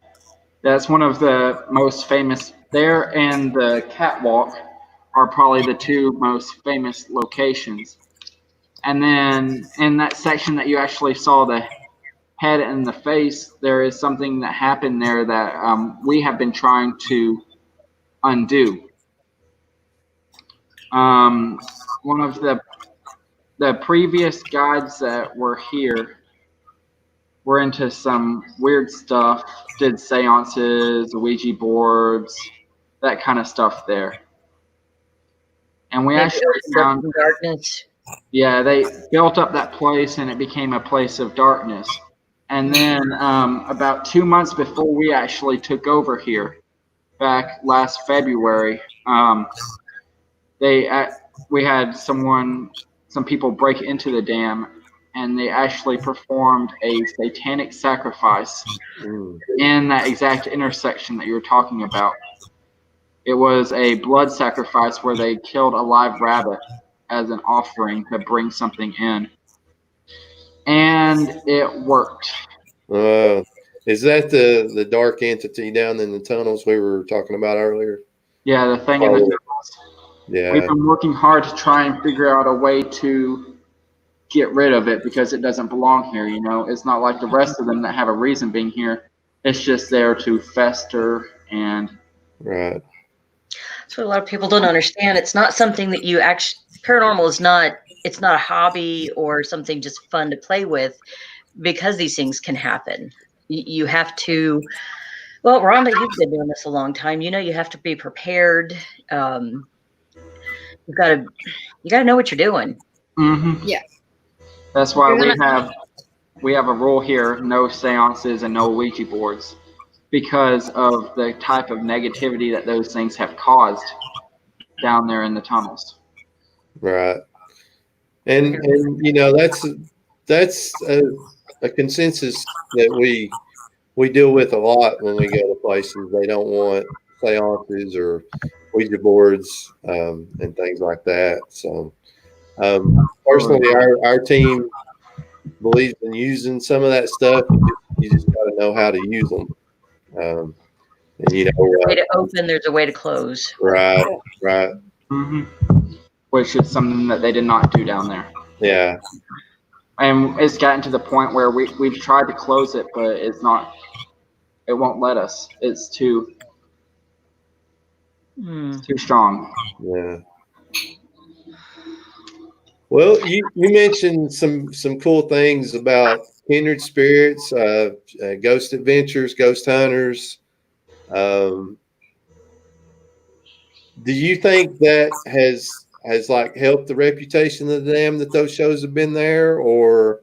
That's one of the most famous. There and the catwalk are probably the 2 most famous locations. And then in that section that you actually saw the head and the face, there is something that happened there that we have been trying to undo. One of the previous guides that were here were into some weird stuff, did seances, Ouija boards, that kind of stuff there. And we actually found darkness. Yeah, they built up that place and it became a place of darkness. And then about 2 months before we actually took over here, back last February, we had some people break into the dam, and they actually performed a satanic sacrifice in that exact intersection that you were talking about. It was a blood sacrifice where they killed a live rabbit as an offering to bring something in. And it worked. Is that the dark entity down in the tunnels we were talking about earlier? Yeah, the thing in the tunnels. Yeah. We've been working hard to try and figure out a way to get rid of it because it doesn't belong here, you know. It's not like the rest of them that have a reason being here. It's just there to fester and... Right. That's what a lot of people don't understand. It's not something that you actually, paranormal is not, it's not a hobby or something just fun to play with, because these things can happen. You have to, well, Rhonda, you've been doing this a long time. You know, you have to be prepared. You got to know what you're doing. Mm-hmm. Yeah. That's why we have a rule here: no seances and no Ouija boards, because of the type of negativity that those things have caused down there in the tunnels. Right. And you know, that's a consensus that we deal with a lot when we go to places. They don't want seances or Ouija boards and things like that. So personally, our team believes in using some of that stuff. You just got to know how to use them. And you know, there's a way to open, there's a way to close. Right. Mm-hmm. Which is something that they did not do down there. Yeah. And it's gotten to the point where we've tried to close it, but it won't let us. It's too strong. Yeah. Well, you mentioned some cool things about kindred spirits, ghost adventures, ghost hunters. Do you think that has like helped the reputation of the dam that those shows have been there, or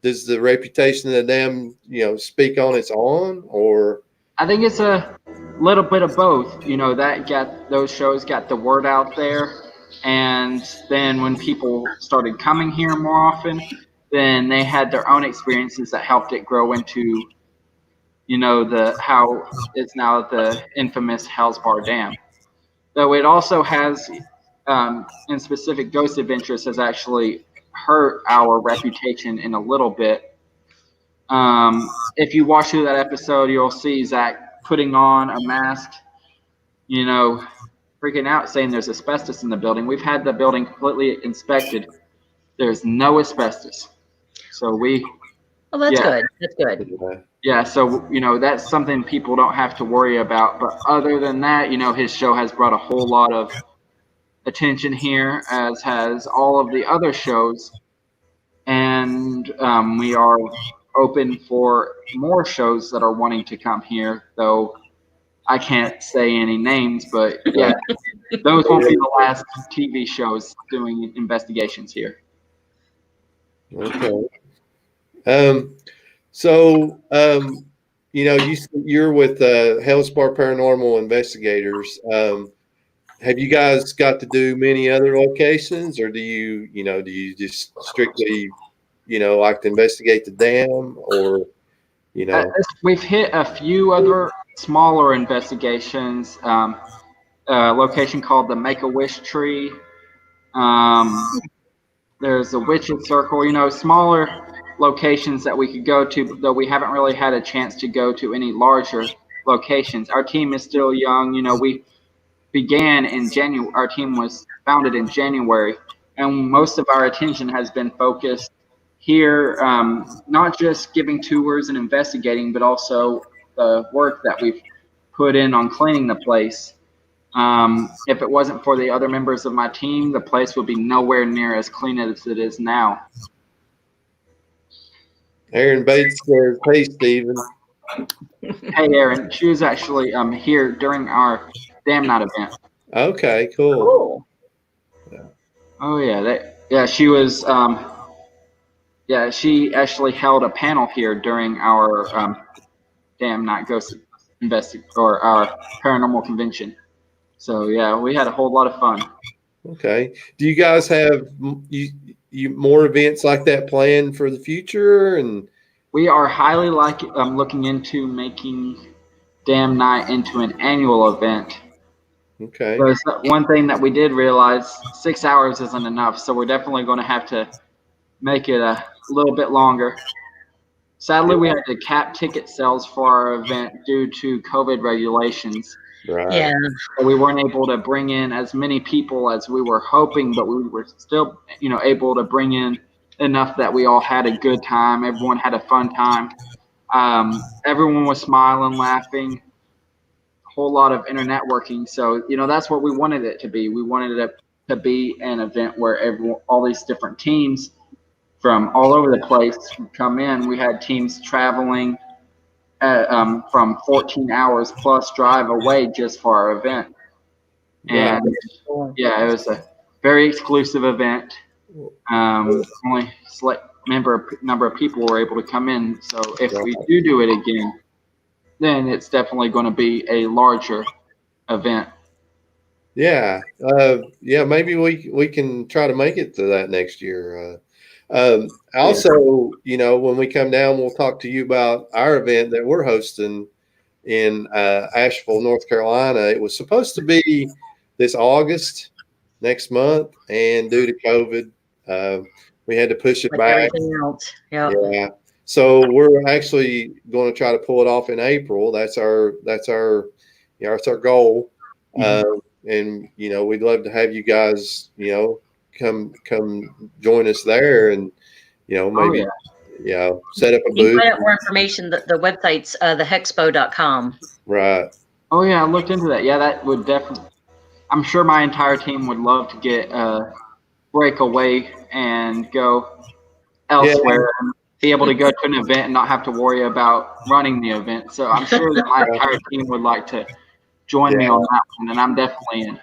does the reputation of the dam, you know, speak on its own? Or I think it's a little bit of both. You know, those shows got the word out there, and then when people started coming here more often, then they had their own experiences that helped it grow into, you know, how it's now the infamous Hales Bar Dam. Though it also has, in specific, Ghost Adventures has actually hurt our reputation in a little bit. If you watch through that episode, you'll see Zach putting on a mask, you know, freaking out, saying there's asbestos in the building. We've had the building completely inspected. There's no asbestos. So That's good. That's good. Yeah, so, you know, that's something people don't have to worry about. But other than that, you know, his show has brought a whole lot of attention here, as has all of the other shows. And we are open for more shows that are wanting to come here, though I can't say any names, but yeah, those won't be the last TV shows doing investigations here. Okay. So, you know, you're with Hales Bar Paranormal Investigators. Have you guys got to do many other locations, or do you just strictly, you know, like to investigate the dam, or, you know? We've hit a few other smaller investigations. A location called the Make-A-Wish Tree. There's a Witch's Circle, you know, smaller locations that we could go to, though we haven't really had a chance to go to any larger locations. Our team is still young. You know, we began in January. Our team was founded in January, and most of our attention has been focused here, not just giving tours and investigating, but also the work that we've put in on cleaning the place. If it wasn't for the other members of my team, the place would be nowhere near as clean as it is now. Aaron Bates says, "Hey, Stephen." Hey, Aaron. She was actually here during our Dam Night event. Okay, cool. Cool. Oh yeah, she was. Yeah, she actually held a panel here during our Damn Night Ghost or our paranormal convention. So yeah, we had a whole lot of fun. Okay. Do you guys have you more events like that planned for the future? And We are highly looking into making Damn Night into an annual event. okay. There's one thing that we did realize: 6 hours isn't enough, so we're definitely going to have to make it a little bit longer. Sadly, we had to cap ticket sales for our event due to COVID regulations. Right. Yeah. So we weren't able to bring in as many people as we were hoping, but we were still, able to bring in enough that we all had a good time. Everyone had a fun time. Everyone was smiling, laughing, a whole lot of networking. So, that's what we wanted it to be. We wanted it to be an event where all these different teams from all over the place would come in. We had teams traveling from 14 hours plus drive away just for our event. Right. And yeah, it was a very exclusive event. Only select number of people were able to come in. So if we do it again, then it's definitely going to be a larger event. Yeah. Yeah. Maybe we can try to make it to that next year. Also, when we come down, we'll talk to you about our event that we're hosting in Asheville, North Carolina. It was supposed to be this August next month, and due to COVID, we had to push it back. Everything else. Yep. Yeah. So we're actually going to try to pull it off in April. That's our goal. And we'd love to have you guys, come join us there, and maybe set up a You booth. can find out more information. The website's thehexpo.com. Right. Oh yeah, I looked into that. Yeah, that would definitely. I'm sure my entire team would love to get break away and go elsewhere and be able to go to an event and not have to worry about running the event. So I'm sure that my entire team would like to join me on that one, and I'm definitely in.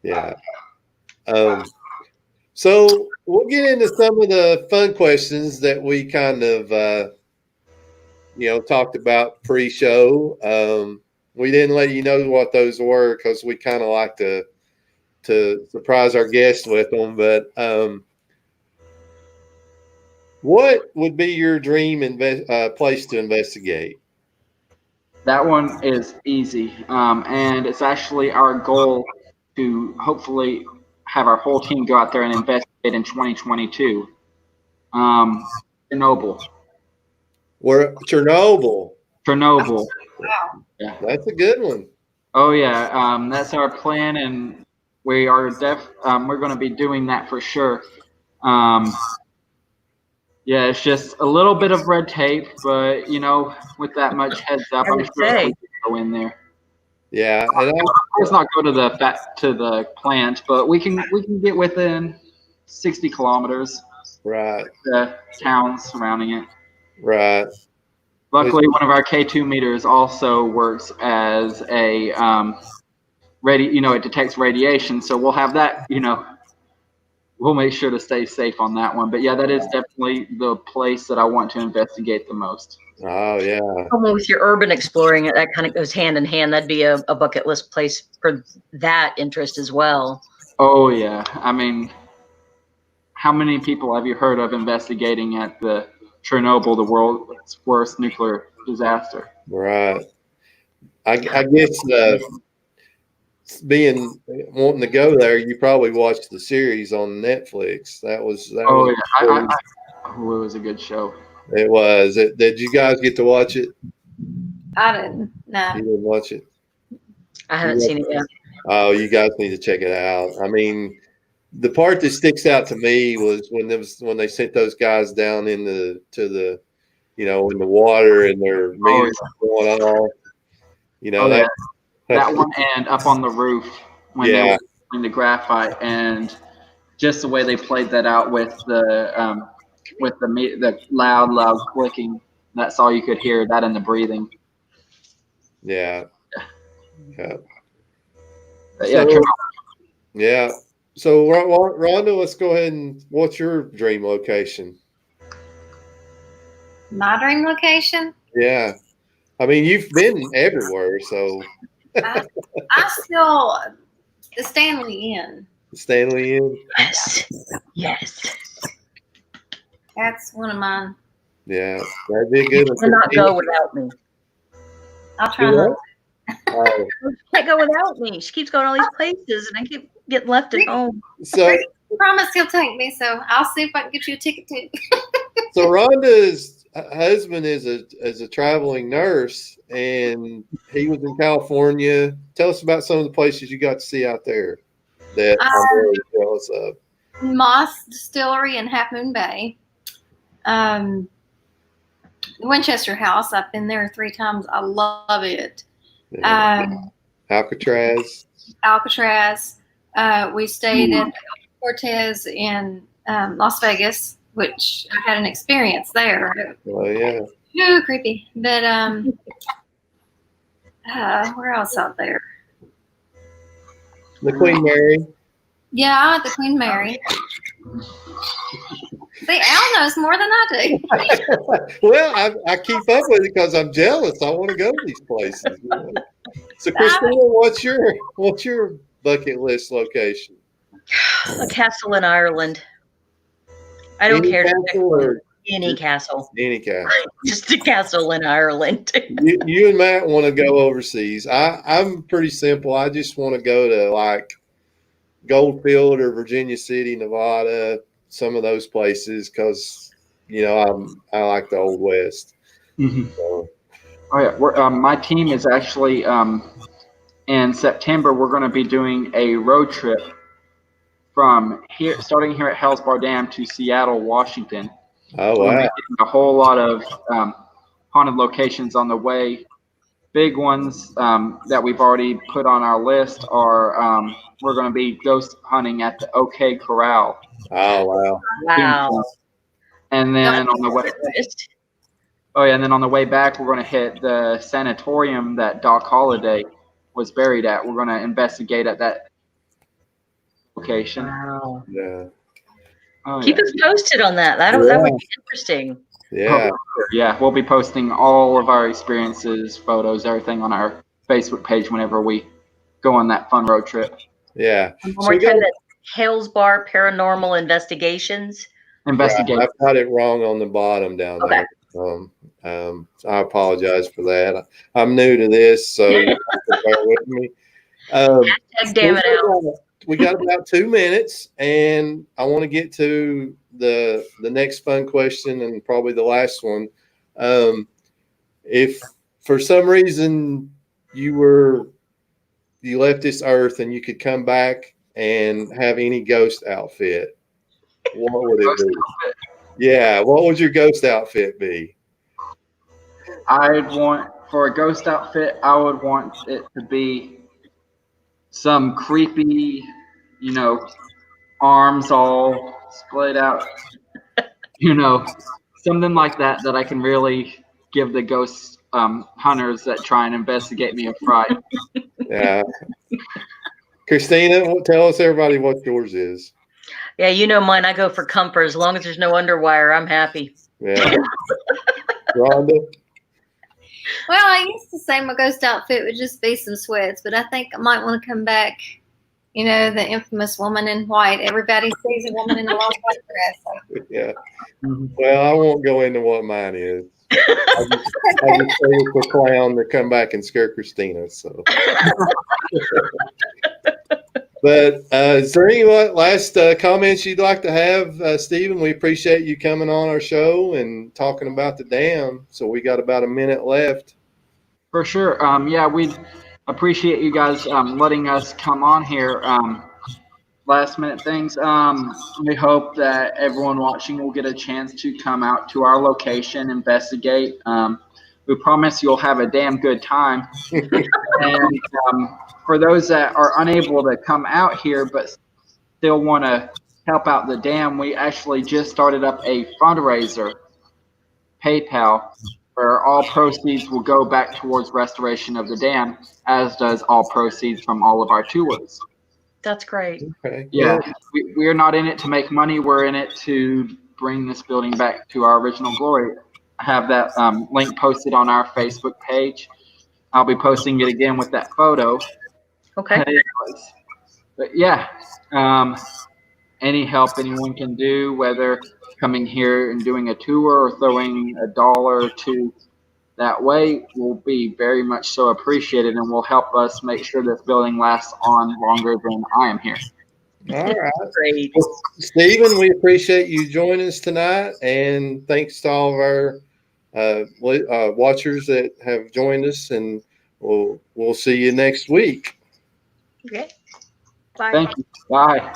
Yeah. So we'll get into some of the fun questions that we kind of talked about pre-show. We didn't let you know what those were because we kind of like to surprise our guests with them. But what would be your dream place to investigate? That one is easy, and it's actually our goal to hopefully have our whole team go out there and investigate in 2022. Chernobyl. Chernobyl. Chernobyl. Wow. Yeah. That's a good one. Oh yeah, that's our plan, and we are we're going to be doing that for sure. Yeah, it's just a little bit of red tape, but with that much heads up, I'm sure we can go in there. Yeah, and let's not go to the plant, but we can get within 60 kilometers. Right. The towns surrounding it. Right. Luckily, one of our K2 meters also works as a it detects radiation, so we'll have that. We'll make sure to stay safe on that one. But yeah, that is definitely the place that I want to investigate the most. Oh yeah. With your urban exploring, that kind of goes hand in hand. That'd be a bucket list place for that interest as well. Oh yeah. I mean, how many people have you heard of investigating at the Chernobyl, the world's worst nuclear disaster? Right. I guess wanting to go there, you probably watched the series on Netflix. That was yeah. It was a good show. It was. Did you guys get to watch it? I didn't. No. You didn't watch it? I haven't seen it yet. Oh, you guys need to check it out. I mean, the part that sticks out to me was when they sent those guys down in the water and their meters going off. That one, and up on the roof when they were doing the graphite, and just the way they played that out with the loud clicking. That's all you could hear. That and the breathing. Yeah. Yeah. But yeah. Yeah. So Rhonda, let's go ahead and what's your dream location? My dream location? Yeah. I mean, you've been everywhere, so I still, the Stanley Inn. Stanley Inn. Yes. That's one of mine. Yeah, that'd be a good You one. cannot go without me. I'll try not. Oh, She can't go without me. She keeps going all these places, and I keep getting left at home. so I promise he'll take me, so I'll see if I can get you a ticket too. so Rhonda's husband is a traveling nurse, and he was in California. Tell us about some of the places you got to see out there that I'm really jealous of. Moss Distillery in Half Moon Bay. The Winchester House. I've been there 3 times. I love it. Alcatraz. Alcatraz. We stayed at Cortez in Las Vegas, which I had an experience there. Oh yeah. Ooh, creepy. But where else out there? The Queen Mary. Yeah, the Queen Mary. See, Al knows more than I do. Well, I keep up with it because I'm jealous. I want to go to these places. You know? So, Christina, what's your bucket list location? A castle in Ireland. I don't care. Any castle. Any castle. Just a castle in Ireland. you and Matt want to go overseas. I'm pretty simple. I just want to go to like Goldfield or Virginia City, Nevada, some of those places because I like the Old West. Mm-hmm. So. Oh yeah, my team is actually in September. We're going to be doing a road trip from here, starting here at Hales Bar Dam to Seattle, Washington. Oh wow! A whole lot of haunted locations on the way. Big ones that we've already put on our list are we're going to be ghost hunting at the OK Corral. Oh wow! Wow! And then on the way. Oh yeah, and then on the way back, we're going to hit the sanatorium that Doc Holliday was buried at. We're going to investigate at that location. Wow. Yeah. Oh, Keep us posted on that. That would be interesting. Yeah. Yeah, we'll be posting all of our experiences, photos, everything on our Facebook page whenever we go on that fun road trip. Yeah. One more time, that's Hales Bar Paranormal Investigations. Yeah, I've got it wrong on the bottom down there. I apologize for that. I'm new to this, so you have to bear with me. Damn it out. We got about 2 minutes, and I want to get to the next fun question and probably the last one. If for some reason you left this earth and you could come back and have any ghost outfit, what would it be? Yeah, what would your ghost outfit be? For a ghost outfit, I would want it to be some creepy, arms all splayed out, something like that I can really give the ghost hunters that try and investigate me a fright. Yeah. Christina, tell us everybody what yours is. Yeah, mine. I go for comfort. As long as there's no underwire, I'm happy. Yeah. Rhonda? Well, I used to say my ghost outfit would just be some sweats, but I think I might want to come back, the infamous woman in white. Everybody sees a woman in a long white dress. So. Yeah. Well, I won't go into what mine is. I just say it's a clown to come back and scare Christina. So. But is there any last comments you'd like to have, Stephen? We appreciate you coming on our show and talking about the dam. So we got about a minute left. For sure. Yeah, we appreciate you guys letting us come on here. Last minute things. We hope that everyone watching will get a chance to come out to our location, investigate. We promise you'll have a damn good time. And for those that are unable to come out here but still want to help out the dam, we actually just started up a fundraiser, PayPal, where all proceeds will go back towards restoration of the dam, as does all proceeds from all of our tours. That's great. Okay. Yeah, we are not in it to make money. We're in it to bring this building back to our original glory. I have that link posted on our Facebook page. I'll be posting it again with that photo. Okay. But yeah, any help anyone can do, whether coming here and doing a tour or throwing $1 or $2 that way, will be very much so appreciated and will help us make sure this building lasts on longer than I am here. All right. Great. Well, Stephen, we appreciate you joining us tonight, and thanks to all of our watchers that have joined us, and we'll see you next week. Okay. Bye. Thank you. Bye.